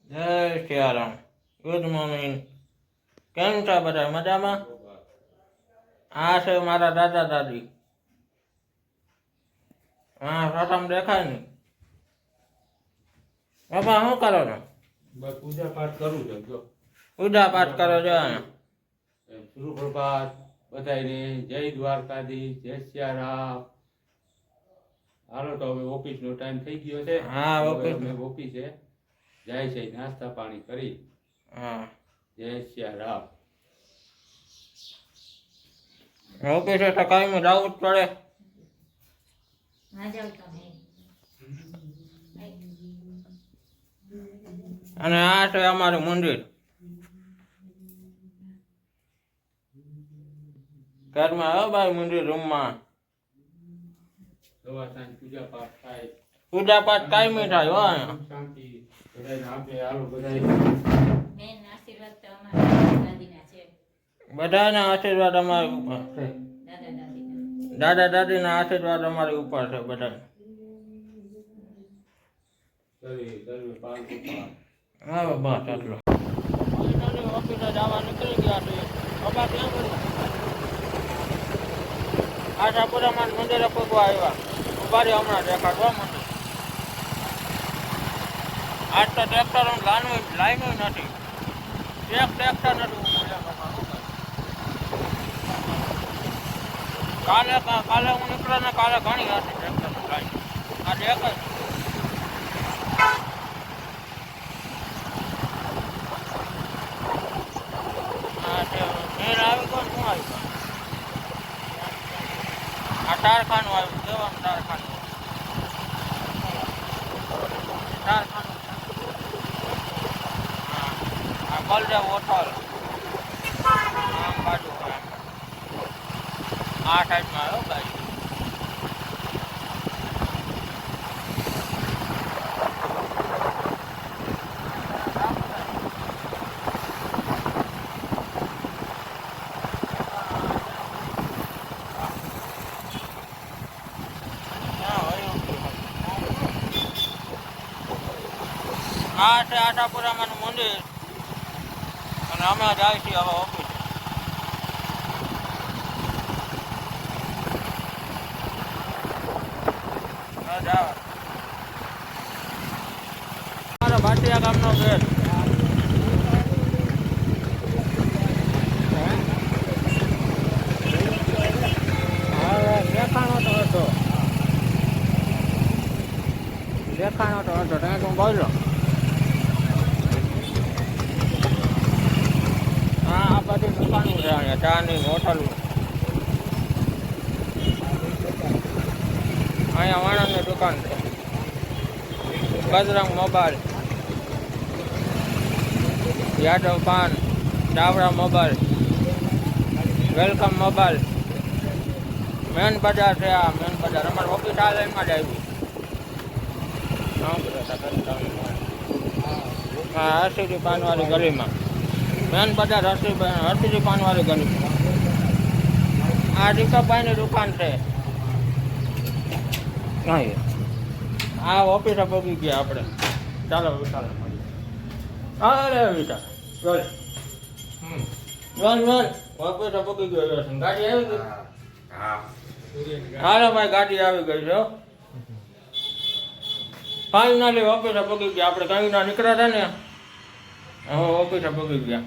જય Siyaram. Good morning. કેમ છો બધા? મજામાં? આ છે મારા દાદા દાદી. હા, ફોટામાં દેખાય ને. બાપા શું કરો છો? બસ પૂજા પાઠ કરું છું. જો પૂજા પાઠ કરો છો? સુપ્રભાત બધાને, જય દ્વારકાધીશ, જય સિયારામ. હાલો તો હવે ઓફિસ નો ટાઈમ થઈ ગયો છે. હા, હવે ઓફિસ. અમે ઓફિસે જાય છે, નાસ્તા પાણી કરી. હા, જય સિયારામ. ઓફિસે તો કાંઈ જવું જ પડે. અને આ છે અમારું મંદિર. ઘરમાં આવો ભાઈ, મંદિર રૂમમાં સવાર સાંજ પૂજા પાઠ થાય. પૂજા પાઠ કાંઈ થાય હો. શાંતિ બધાને આપે. હાલો બધાય બધાના આશીર્વાદ અમારી ઉપર છે. દાદા દાદીના આશીર્વાદ અમારી ઉપર છે બધા. સર્વે પાલન. હા બસ આટલો. ઓફિસે જવા નીકળી ગયા છે. બાબા ક્યાં ગયા? આશાપુરામાં મંદિરે પૂગવા આવ્યા. ઉભા રહ્યો, હમણાં દેખાડવા મંદિર. આજ તો ટ્રેક્ટર લાઈન નથી. એક ટ્રેક્ટર નથી ઉભું. કાલે હું નીકળ્યો ને કાલે ઘણી હતી ટ્રેક્ટર લાઈન. આજે એક જ. મેળ આવી ગયો. શું આવી ગયો? આ ટારખાનું આવ્યું. કેવાનું ટારખાનું? આ બલદેવ હોટલ આમ બાજુ આ સાઈડમાં આવ્યો ગાડી. આ છે આશાપુરામાંનું મંદિર અને અમે જાય છીએ હવે ઓફિસ. મારા ભાટિયા ગામનો ગેટ. દેખાણો તો હતો ત્યાં હું બોલો. હા, આ બધી દુકાનો છે અહીંયા, ચાની હોટલ. અહીંયા વાણંદની દુકાન છે. બજરંગ મોબાઈલ, યાદવ પાન, Davra mobile, welcome mobile. Main બજાર છે આ. મેન બજાર અમારે ઓફિસ આ લાઈનમાં જ આવી. હા, હર્ષિજી પાનવાળી ગલીમાં. મેન બજાર હર્ષિજી પાનવાળી ગલીમાં. આ દીપકભાઈની દુકાન છે. આ ઓફિસે પગી ગયા આપણે. ચાલો વિશાલ. અરે વિશાલ ચાલ ઓફિસે પગી ગયો. ગાડી આવી ગઈ. હાલો ભાઈ, ગાડી આવી ગઈ છે. ફાઇનલી ઓફિસે પગી ગયા આપણે. કઈ ના નીકળ્યા હતા ને, હવે ઓફિસે પગી ગયા.